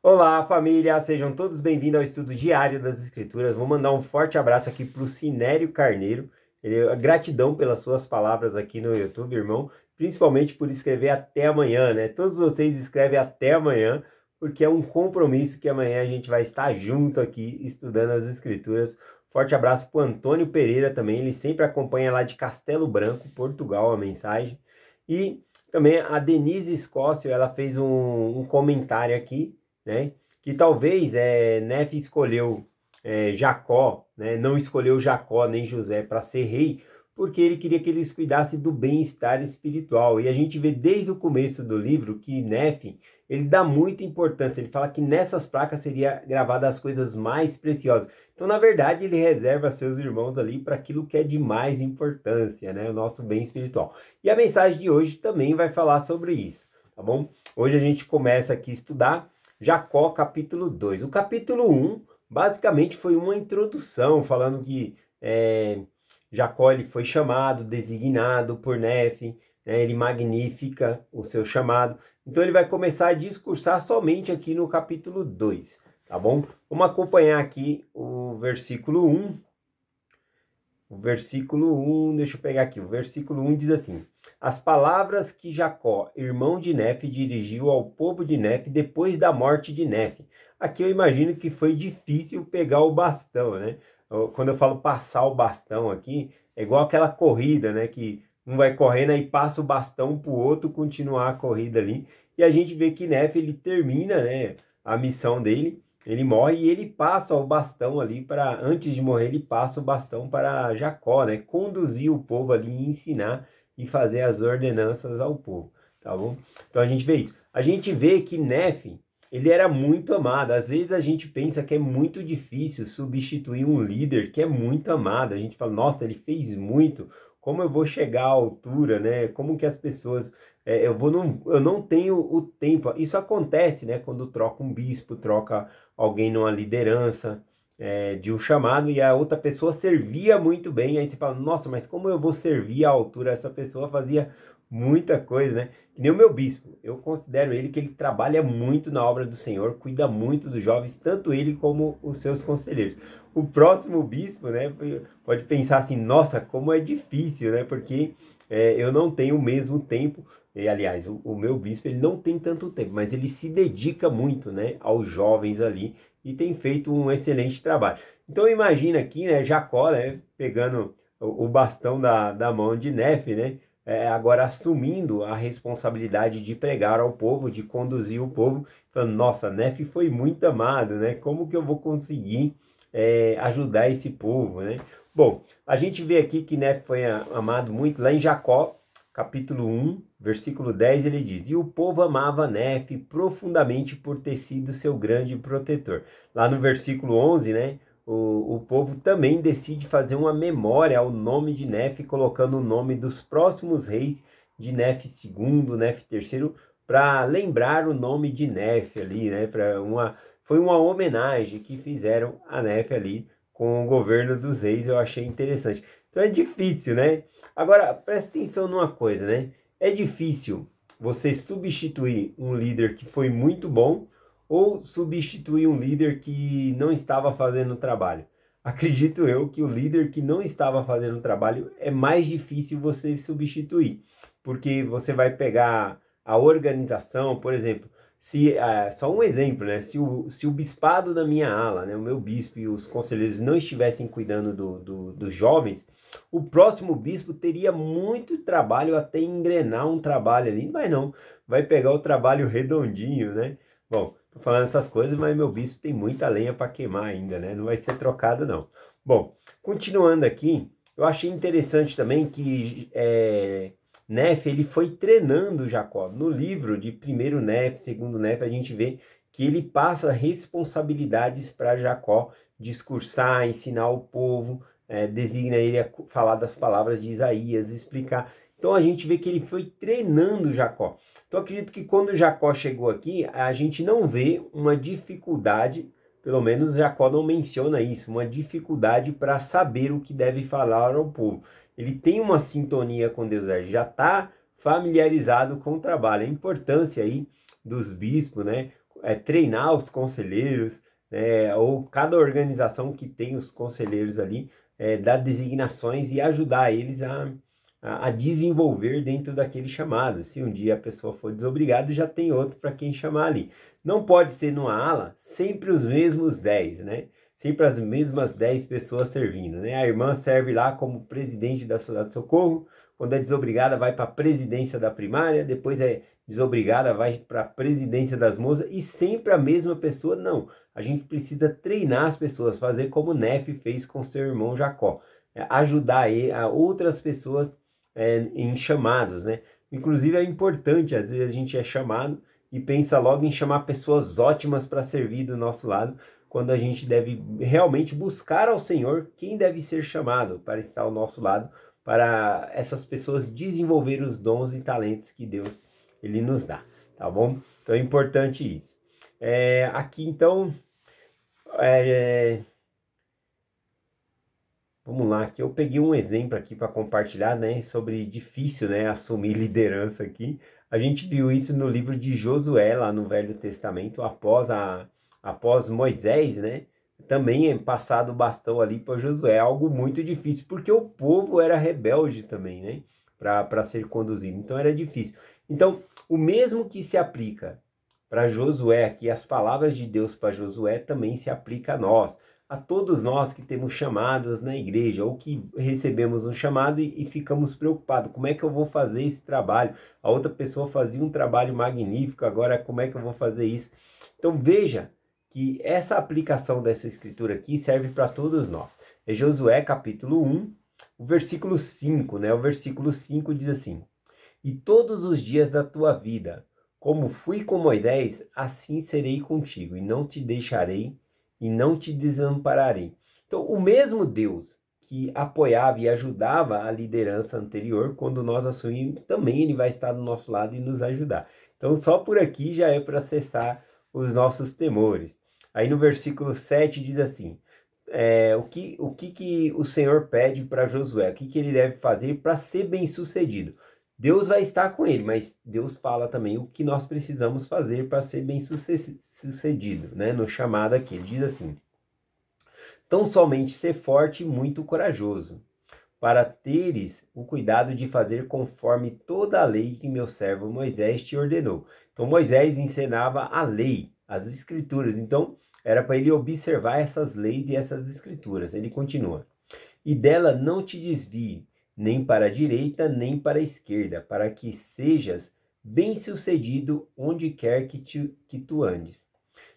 Olá, família! Sejam todos bem-vindos ao estudo diário das Escrituras. Vou mandar um forte abraço aqui para o Sinério Carneiro. Gratidão pelas suas palavras aqui no YouTube, irmão. Principalmente por escrever até amanhã, né? Todos vocês escrevem até amanhã, porque é um compromisso que amanhã a gente vai estar junto aqui estudando as Escrituras. Forte abraço para o Antônio Pereira também. Ele sempre acompanha lá de Castelo Branco, Portugal, a mensagem. E também a Denise Escócio, ela fez um comentário aqui, né? Que talvez Nefe escolheu Jacó, né? Não escolheu Jacó nem José para ser rei, porque ele queria que eles cuidassem do bem-estar espiritual. E a gente vê desde o começo do livro que Nefe, ele dá muita importância. Ele fala que nessas placas seria gravada as coisas mais preciosas. Então, na verdade, ele reserva seus irmãos ali para aquilo que é de mais importância, né? O nosso bem espiritual. E a mensagem de hoje também vai falar sobre isso, tá bom? Hoje a gente começa aqui a estudar Jacó, capítulo 2. O capítulo 1, basicamente, foi uma introdução, falando que Jacó ele foi chamado, designado por Nefe, né? Ele magnifica o seu chamado. Então, ele vai começar a discursar somente aqui no capítulo 2, tá bom? Vamos acompanhar aqui o versículo 1. O versículo 1, deixa eu pegar aqui. O versículo 1 diz assim: as palavras que Jacó, irmão de Nefe, dirigiu ao povo de Nefe depois da morte de Nefe. Aqui eu imagino que foi difícil pegar o bastão, né? Quando eu falo passar o bastão aqui, é igual aquela corrida, né? Que um vai correndo aí passa o bastão para o outro continuar a corrida ali. E a gente vê que Nefe ele termina, né, a missão dele. Ele morre e ele passa o bastão ali para, antes de morrer, ele passa o bastão para Jacó, né? Conduzir o povo ali, ensinar e fazer as ordenanças ao povo, tá bom? Então a gente vê isso. A gente vê que Nefe, ele era muito amado. Às vezes a gente pensa que é muito difícil substituir um líder que é muito amado. A gente fala, nossa, ele fez muito. Como eu vou chegar à altura, né? Como que as pessoas... eu não tenho o tempo. Isso acontece, né? Quando troca um bispo, troca alguém numa liderança de um chamado e a outra pessoa servia muito bem. Aí você fala, nossa, mas como eu vou servir à altura? Essa pessoa fazia muita coisa, né? Que nem o meu bispo. Eu considero ele que ele trabalha muito na obra do Senhor, cuida muito dos jovens, tanto ele como os seus conselheiros. O próximo bispo, né, pode pensar assim, nossa, como é difícil, né? Porque eu não tenho o mesmo tempo. E, aliás, o meu bispo ele não tem tanto tempo, mas ele se dedica muito, né, aos jovens ali e tem feito um excelente trabalho. Então imagina aqui, né, Jacó, né, pegando o bastão da mão de Nefe, né, agora assumindo a responsabilidade de pregar ao povo, de conduzir o povo, falando, nossa, Nefe foi muito amado, né, como que eu vou conseguir ajudar esse povo, né? Bom, a gente vê aqui que Nefe foi amado muito lá em Jacó, capítulo 1, versículo 10, ele diz: e o povo amava Nefe profundamente por ter sido seu grande protetor. Lá no versículo 11, né, o povo também decide fazer uma memória ao nome de Nefe, colocando o nome dos próximos reis de Nefe II, Nefe III, para lembrar o nome de Nefe ali, né, foi uma homenagem que fizeram a Nefe ali com o governo dos reis. Eu achei interessante. Então é difícil, né? Agora, presta atenção numa coisa, né? É difícil você substituir um líder que foi muito bom ou substituir um líder que não estava fazendo o trabalho. Acredito eu que o líder que não estava fazendo o trabalho é mais difícil você substituir, porque você vai pegar a organização, por exemplo, só um exemplo, né? Se o bispado da minha ala, né, o meu bispo e os conselheiros não estivessem cuidando dos jovens, o próximo bispo teria muito trabalho até engrenar um trabalho ali, mas não, vai pegar o trabalho redondinho, né? Bom, tô falando essas coisas, mas meu bispo tem muita lenha para queimar ainda, né? Não vai ser trocado, não. Bom, continuando aqui, eu achei interessante também que Nefe, ele foi treinando Jacó. No livro de 1º Nefe, 2º Nefe, a gente vê que ele passa responsabilidades para Jacó discursar, ensinar o povo, designa ele a falar das palavras de Isaías, explicar. Então a gente vê que ele foi treinando Jacó. Então acredito que quando Jacó chegou aqui, a gente não vê uma dificuldade, pelo menos Jacó não menciona isso, uma dificuldade para saber o que deve falar ao povo. Ele tem uma sintonia com Deus, ele já está familiarizado com o trabalho. A importância aí dos bispos, né? treinar os conselheiros, ou cada organização que tem os conselheiros ali, dar designações e ajudar eles a desenvolver dentro daquele chamado. Se um dia a pessoa for desobrigada, já tem outro para quem chamar ali. Não pode ser numa ala sempre os mesmos 10, né? Sempre as mesmas 10 pessoas servindo, né? A irmã serve lá como presidente da Sociedade de Socorro, quando é desobrigada vai para a presidência da primária, depois é desobrigada vai para a presidência das moças, e sempre a mesma pessoa. Não, a gente precisa treinar as pessoas, fazer como Nefe fez com seu irmão Jacó, ajudar a outras pessoas em chamados, né? Inclusive é importante, às vezes a gente é chamado e pensa logo em chamar pessoas ótimas para servir do nosso lado, quando a gente deve realmente buscar ao Senhor quem deve ser chamado para estar ao nosso lado, para essas pessoas desenvolver os dons e talentos que Deus ele nos dá, tá bom? Então é importante isso. Aqui então, vamos lá, aqui eu peguei um exemplo aqui para compartilhar, né, sobre difícil, né, assumir liderança aqui. A gente viu isso no livro de Josué, lá no Velho Testamento, após Moisés, né, também é passado o bastão ali para Josué, algo muito difícil, porque o povo era rebelde também, né, para ser conduzido, então era difícil. Então, o mesmo que se aplica para Josué aqui, as palavras de Deus para Josué também se aplica a nós, a todos nós que temos chamados na igreja, ou que recebemos um chamado e ficamos preocupados, como é que eu vou fazer esse trabalho? A outra pessoa fazia um trabalho magnífico, agora como é que eu vou fazer isso? Então veja que essa aplicação dessa escritura aqui serve para todos nós. É Josué capítulo 1, o versículo 5, né? O versículo 5 diz assim: "E todos os dias da tua vida, como fui com Moisés, assim serei contigo, e não te deixarei e não te desampararei." Então, o mesmo Deus que apoiava e ajudava a liderança anterior, quando nós assumimos, também ele vai estar do nosso lado e nos ajudar. Então, só por aqui já é para cessar os nossos temores. Aí no versículo 7 diz assim, o que o Senhor pede para Josué, o que ele deve fazer para ser bem sucedido. Deus vai estar com ele, mas Deus fala também o que nós precisamos fazer para ser bem sucedido, né? No chamado aqui, ele diz assim: "Tão somente ser forte e muito corajoso, para teres o cuidado de fazer conforme toda a lei que meu servo Moisés te ordenou." Então Moisés ensinava a lei, as escrituras, então era para ele observar essas leis e essas escrituras. Ele continua: "E dela não te desvie, nem para a direita, nem para a esquerda, para que sejas bem-sucedido onde quer que tu andes.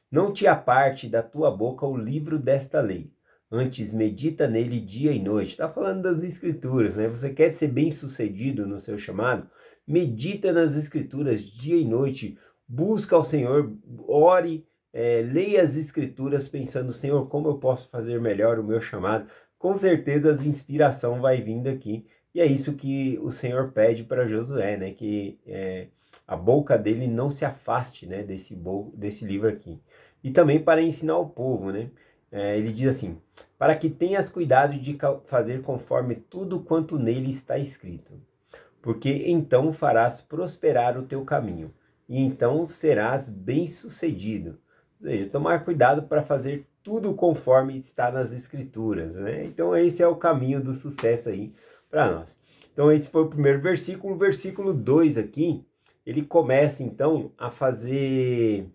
Não te aparte da tua boca o livro desta lei, antes medita nele dia e noite." Está falando das escrituras, né? Você quer ser bem-sucedido no seu chamado? Medita nas escrituras dia e noite, busca ao Senhor, ore, leia as escrituras pensando: Senhor, como eu posso fazer melhor o meu chamado? Com certeza a inspiração vai vindo aqui. E é isso que o Senhor pede para Josué, né? Que a boca dele não se afaste, né? Desse livro aqui. E também para ensinar o povo, né? Ele diz assim: "Para que tenhas cuidado de fazer conforme tudo quanto nele está escrito, porque então farás prosperar o teu caminho, e então serás bem-sucedido." Ou seja, tomar cuidado para fazer tudo conforme está nas escrituras, né? Então esse é o caminho do sucesso aí para nós. Então esse foi o primeiro versículo. O versículo 2 aqui, ele começa então a fazer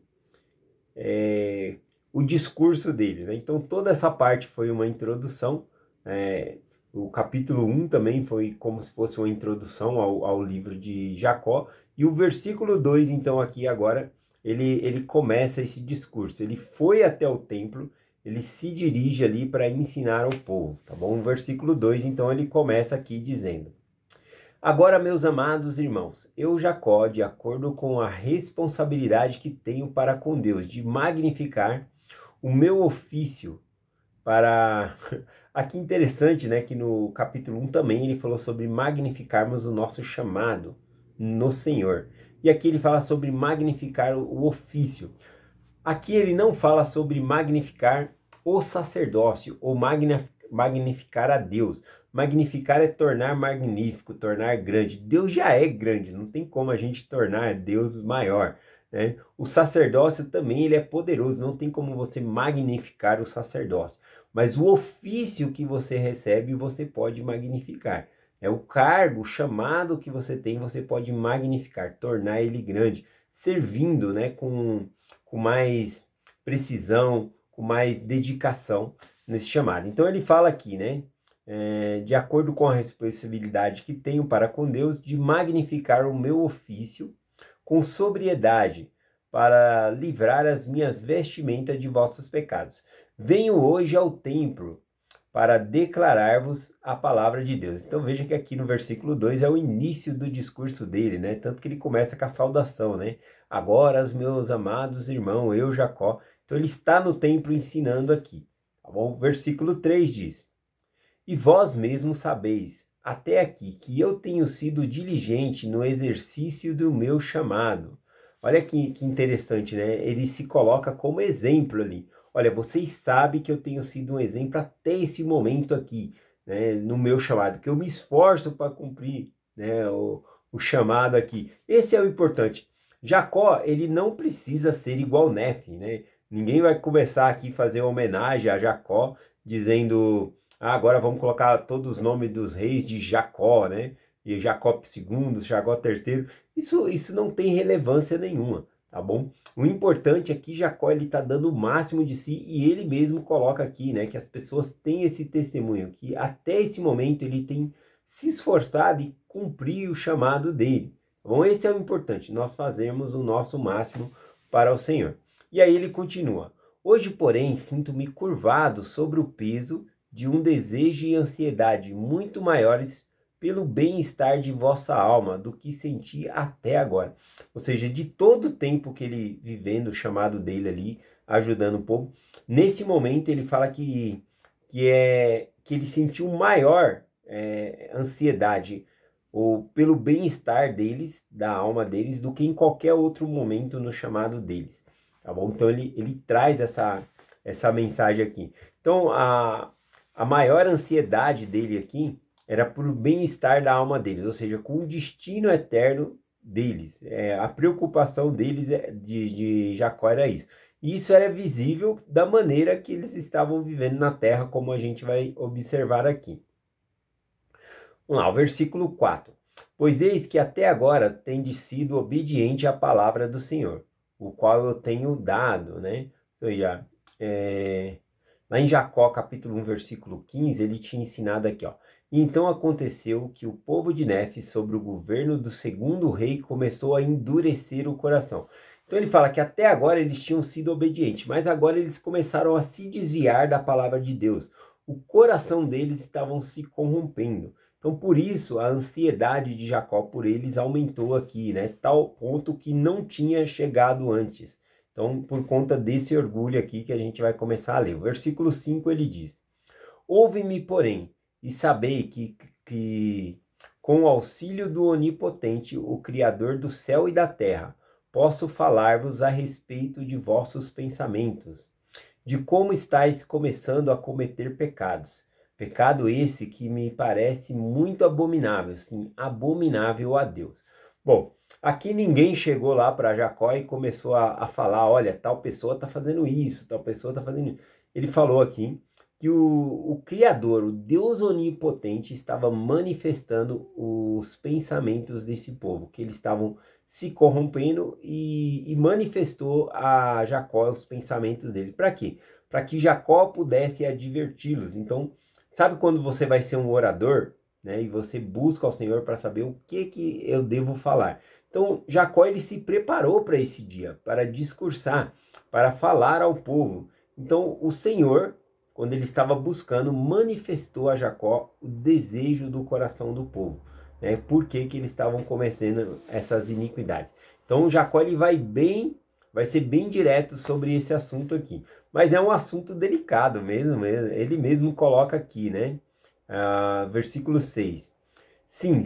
o discurso dele, né? Então toda essa parte foi uma introdução. O capítulo 1 também foi como se fosse uma introdução ao livro de Jacó. E o versículo 2, então, aqui agora, ele começa esse discurso. Ele foi até o templo, ele se dirige ali para ensinar ao povo, tá bom? O versículo 2, então, ele começa aqui dizendo: "Agora, meus amados irmãos, eu, Jacó, de acordo com a responsabilidade que tenho para com Deus, de magnificar o meu ofício para..." Aqui interessante, né, que no capítulo 1 também ele falou sobre magnificarmos o nosso chamado no Senhor. E aqui ele fala sobre magnificar o ofício. Aqui ele não fala sobre magnificar o sacerdócio ou magnificar a Deus. Magnificar é tornar magnífico, tornar grande. Deus já é grande, não tem como a gente tornar Deus maior. né? O sacerdócio também ele é poderoso, não tem como você magnificar o sacerdócio. Mas o ofício que você recebe, você pode magnificar. É o cargo, o chamado que você tem, você pode magnificar, tornar ele grande, servindo, né, com mais precisão, com mais dedicação nesse chamado. Então ele fala aqui, né, de acordo com a responsabilidade que tenho para com Deus, de magnificar o meu ofício com sobriedade, para livrar as minhas vestimentas de vossos pecados. Venho hoje ao templo para declarar-vos a palavra de Deus. Então veja que aqui no versículo 2 é o início do discurso dele, né? Tanto que ele começa com a saudação, né? Agora, os meus amados irmãos, eu, Jacó. Então ele está no templo ensinando aqui, tá bom? Versículo 3 diz: E vós mesmos sabeis, até aqui, que eu tenho sido diligente no exercício do meu chamado. Olha que interessante, né? Ele se coloca como exemplo ali. Olha, vocês sabem que eu tenho sido um exemplo até esse momento aqui, né, no meu chamado, que eu me esforço para cumprir, né, o chamado aqui. Esse é o importante. Jacó, ele não precisa ser igual Nefe, né? Ninguém vai começar aqui a fazer uma homenagem a Jacó, dizendo, agora vamos colocar todos os nomes dos reis de Jacó, né? E Jacó II, Jacó III. Isso não tem relevância nenhuma, tá bom? O importante é que Jacó ele está dando o máximo de si e ele mesmo coloca aqui, né, que as pessoas têm esse testemunho, que até esse momento ele tem se esforçado e cumprir o chamado dele. Bom, esse é o importante, nós fazermos o nosso máximo para o Senhor. E aí ele continua: Hoje, porém, sinto-me curvado sobre o peso de um desejo e ansiedade muito maiores pelo bem-estar de vossa alma do que senti até agora. Ou seja, de todo o tempo que ele vivendo o chamado dele ali, ajudando o povo, nesse momento ele fala que ele sentiu maior ansiedade ou pelo bem-estar deles, da alma deles, do que em qualquer outro momento no chamado deles, tá bom? Então ele traz essa mensagem aqui. Então a maior ansiedade dele aqui era por bem-estar da alma deles, ou seja, com o destino eterno deles. A preocupação deles de Jacó era isso. E isso era visível da maneira que eles estavam vivendo na terra, como a gente vai observar aqui. Vamos lá, o versículo 4. Pois eis que até agora tendes sido obediente à palavra do Senhor, o qual eu tenho dado, né? Ou seja, lá em Jacó, capítulo 1, versículo 15, ele tinha ensinado aqui, ó. E então aconteceu que o povo de Nefe, sobre o governo do segundo rei, começou a endurecer o coração. Então ele fala que até agora eles tinham sido obedientes, mas agora eles começaram a se desviar da palavra de Deus. O coração deles estavam se corrompendo. Então por isso a ansiedade de Jacó por eles aumentou aqui, né? Tal ponto que não tinha chegado antes. Então por conta desse orgulho aqui que a gente vai começar a ler. O versículo 5 ele diz: Ouve-me, porém, e sabei que com o auxílio do Onipotente, o Criador do céu e da terra, posso falar-vos a respeito de vossos pensamentos, de como estáis começando a cometer pecados. Pecado esse que me parece muito abominável, sim, abominável a Deus. Bom, aqui ninguém chegou lá para Jacó e começou a falar, olha, tal pessoa está fazendo isso, tal pessoa está fazendo isso. Ele falou aqui que o Criador, o Deus Onipotente, estava manifestando os pensamentos desse povo, que eles estavam se corrompendo e manifestou a Jacó os pensamentos dele. Para quê? Para que Jacó pudesse adverti-los. Então, sabe quando você vai ser um orador, né, e você busca ao Senhor para saber o que eu devo falar? Então, Jacó ele se preparou para esse dia, para discursar, para falar ao povo. Então, o Senhor, quando ele estava buscando, manifestou a Jacó o desejo do coração do povo, né? Por que eles estavam cometendo essas iniquidades. Então Jacó ele vai ser bem direto sobre esse assunto aqui. Mas é um assunto delicado mesmo, ele mesmo coloca aqui, né? Versículo 6. Sim,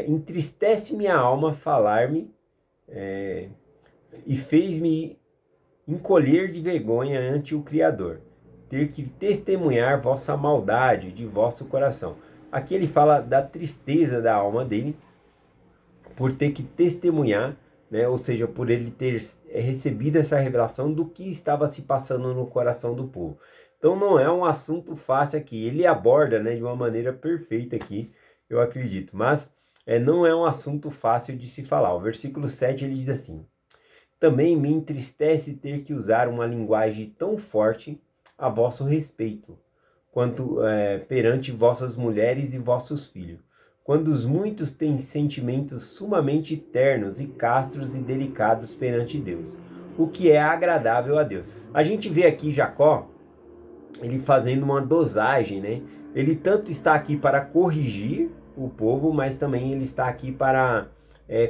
entristece minha alma falar-me e fez-me encolher de vergonha ante o Criador, ter que testemunhar vossa maldade de vosso coração. Aqui ele fala da tristeza da alma dele, por ter que testemunhar né? Ou seja, por ele ter recebido essa revelação do que estava se passando no coração do povo. Então não é um assunto fácil aqui, ele aborda, né, de uma maneira perfeita aqui, eu acredito, mas não é um assunto fácil de se falar. O versículo 7 ele diz assim: também me entristece ter que usar uma linguagem tão forte a vosso respeito, quanto perante vossas mulheres e vossos filhos, quando os muitos têm sentimentos sumamente ternos e castros e delicados perante Deus, o que é agradável a Deus. A gente vê aqui Jacó, ele fazendo uma dosagem, né? Ele tanto está aqui para corrigir o povo, mas também ele está aqui para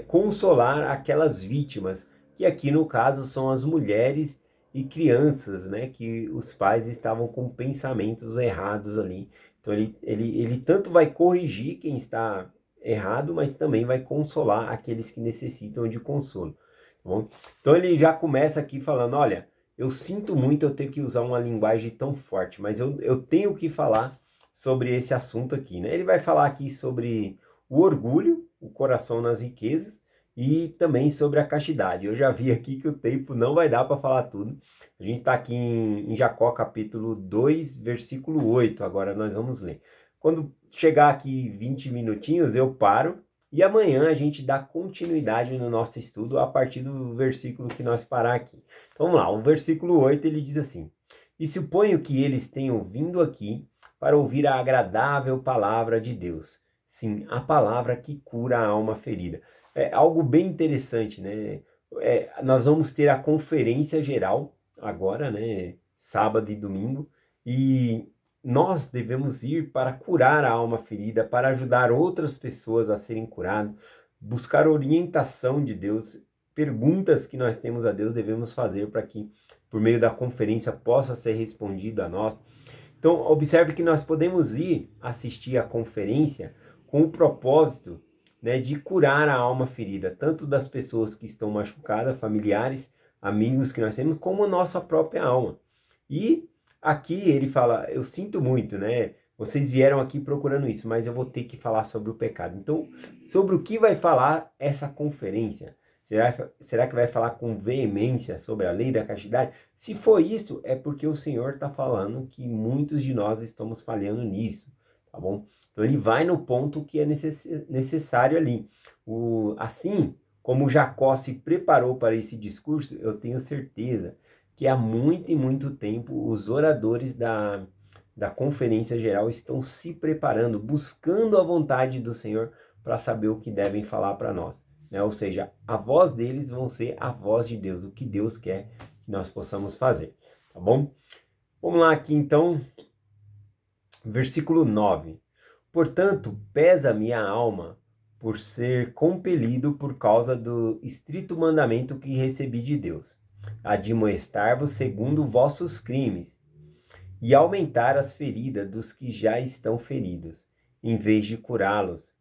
consolar aquelas vítimas, que aqui no caso são as mulheres e crianças, né? Que os pais estavam com pensamentos errados ali. Então ele tanto vai corrigir quem está errado, mas também vai consolar aqueles que necessitam de consolo. Tá bom? Então ele já começa aqui falando, olha, eu sinto muito eu ter que usar uma linguagem tão forte, mas eu tenho que falar sobre esse assunto aqui, né? Ele vai falar aqui sobre o orgulho, o coração nas riquezas, e também sobre a castidade. Eu já vi aqui que o tempo não vai dar para falar tudo. A gente está aqui em Jacó capítulo 2, versículo 8, agora nós vamos ler. Quando chegar aqui 20 minutinhos, eu paro, e amanhã a gente dá continuidade no nosso estudo a partir do versículo que nós parar aqui. Então vamos lá, o versículo 8 ele diz assim: e suponho que eles tenham vindo aqui para ouvir a agradável palavra de Deus. Sim, a palavra que cura a alma ferida. É algo bem interessante, né? Nós vamos ter a conferência geral agora, né? Sábado e domingo. E nós devemos ir para curar a alma ferida, para ajudar outras pessoas a serem curadas, buscar orientação de Deus, perguntas que nós temos a Deus devemos fazer para que, por meio da conferência, possa ser respondido a nós. Então, observe que nós podemos ir assistir a conferência com o propósito, né, de curar a alma ferida, tanto das pessoas que estão machucadas, familiares, amigos que nós temos, como a nossa própria alma. E aqui ele fala, eu sinto muito, né? Vocês vieram aqui procurando isso, mas eu vou ter que falar sobre o pecado. Então, sobre o que vai falar essa conferência? Será que vai falar com veemência sobre a lei da castidade? Se for isso, é porque o Senhor está falando que muitos de nós estamos falhando nisso, tá bom? Então ele vai no ponto que é necessário ali. Assim como Jacó se preparou para esse discurso, eu tenho certeza que há muito e muito tempo os oradores da conferência geral estão se preparando, buscando a vontade do Senhor para saber o que devem falar para nós, né? Ou seja, a voz deles vão ser a voz de Deus, o que Deus quer que nós possamos fazer, tá bom? Vamos lá aqui então, versículo 9. Portanto, pesa-me a alma por ser compelido por causa do estrito mandamento que recebi de Deus, admoestar-vos segundo vossos crimes, e aumentar as feridas dos que já estão feridos, em vez de curá-los,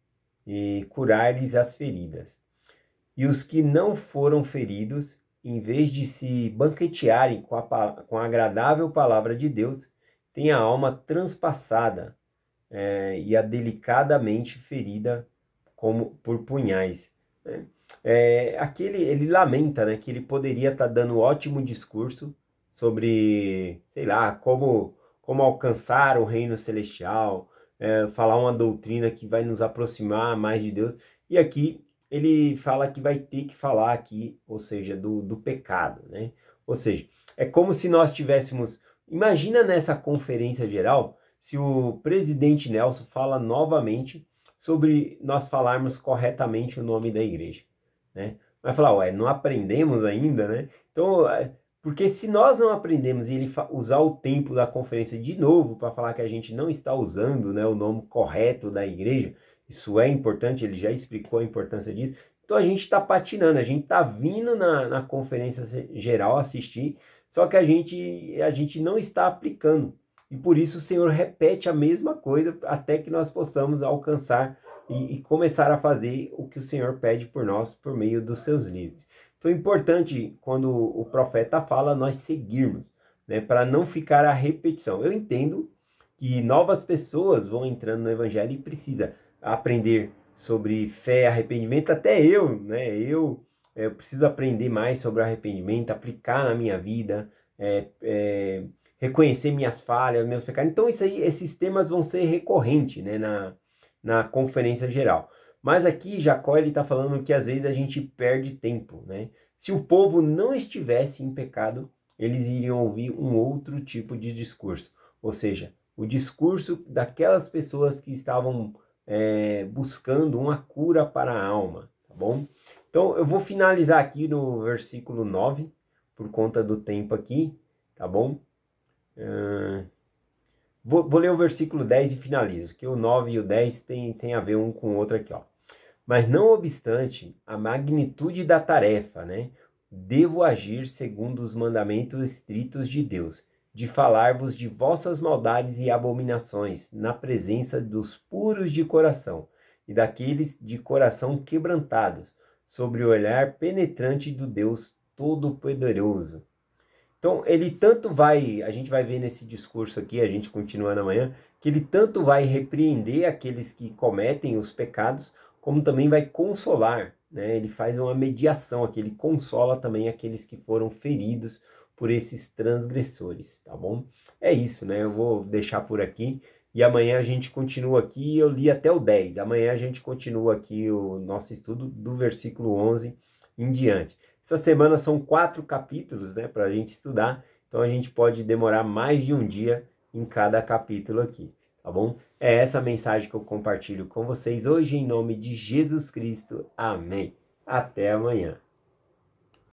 e curar-lhes as feridas. E os que não foram feridos, em vez de se banquetearem com a agradável palavra de Deus, têm a alma transpassada, e a delicadamente ferida como por punhais. Né? Aqui ele lamenta, né, que ele poderia estar dando um ótimo discurso sobre, sei lá, como alcançar o reino celestial, falar uma doutrina que vai nos aproximar mais de Deus. E aqui ele fala que vai ter que falar aqui, ou seja, do pecado, né? Ou seja, é como se nós tivéssemos... Imagina nessa conferência geral, se o presidente Nelson fala novamente sobre nós falarmos corretamente o nome da igreja, né? Vai falar, não aprendemos ainda, né? Então, porque se nós não aprendemos e ele usar o tempo da conferência de novo para falar que a gente não está usando, né, o nome correto da igreja, isso é importante, ele já explicou a importância disso, então a gente está patinando, a gente está vindo na conferência geral assistir, só que a gente não está aplicando. E por isso o Senhor repete a mesma coisa até que nós possamos alcançar e começar a fazer o que o Senhor pede por nós por meio dos seus livros. Então é importante, quando o profeta fala, nós seguirmos, né, para não ficar a repetição. Eu entendo que novas pessoas vão entrando no Evangelho e precisa aprender sobre fé, arrependimento, até eu, né, eu preciso aprender mais sobre arrependimento, aplicar na minha vida, reconhecer minhas falhas, meus pecados. Então, isso aí, esses temas vão ser recorrentes, né, na conferência geral. Mas aqui, Jacó, ele está falando que às vezes a gente perde tempo, né? Se o povo não estivesse em pecado, eles iriam ouvir um outro tipo de discurso. Ou seja, o discurso daquelas pessoas que estavam buscando uma cura para a alma, tá bom? Então, eu vou finalizar aqui no versículo 9, por conta do tempo aqui, tá bom? Vou ler o versículo 10 e finalizo, que o 9 e o 10 tem a ver um com o outro aqui, ó. Mas não obstante a magnitude da tarefa, né? Devo agir segundo os mandamentos estritos de Deus, de falar-vos de vossas maldades e abominações, na presença dos puros de coração, e daqueles de coração quebrantados, sobre o olhar penetrante do Deus Todo-Poderoso. Então, ele tanto vai, a gente vai ver nesse discurso aqui, a gente continuando amanhã, que ele tanto vai repreender aqueles que cometem os pecados, como também vai consolar, né? Ele faz uma mediação aqui, ele consola também aqueles que foram feridos por esses transgressores, tá bom? É isso, né? Eu vou deixar por aqui e amanhã a gente continua aqui, eu li até o 10, amanhã a gente continua aqui o nosso estudo do versículo 11 em diante. Essa semana são 4 capítulos, né, para a gente estudar, então a gente pode demorar mais de um dia em cada capítulo aqui, tá bom? É essa a mensagem que eu compartilho com vocês hoje em nome de Jesus Cristo. Amém. Até amanhã.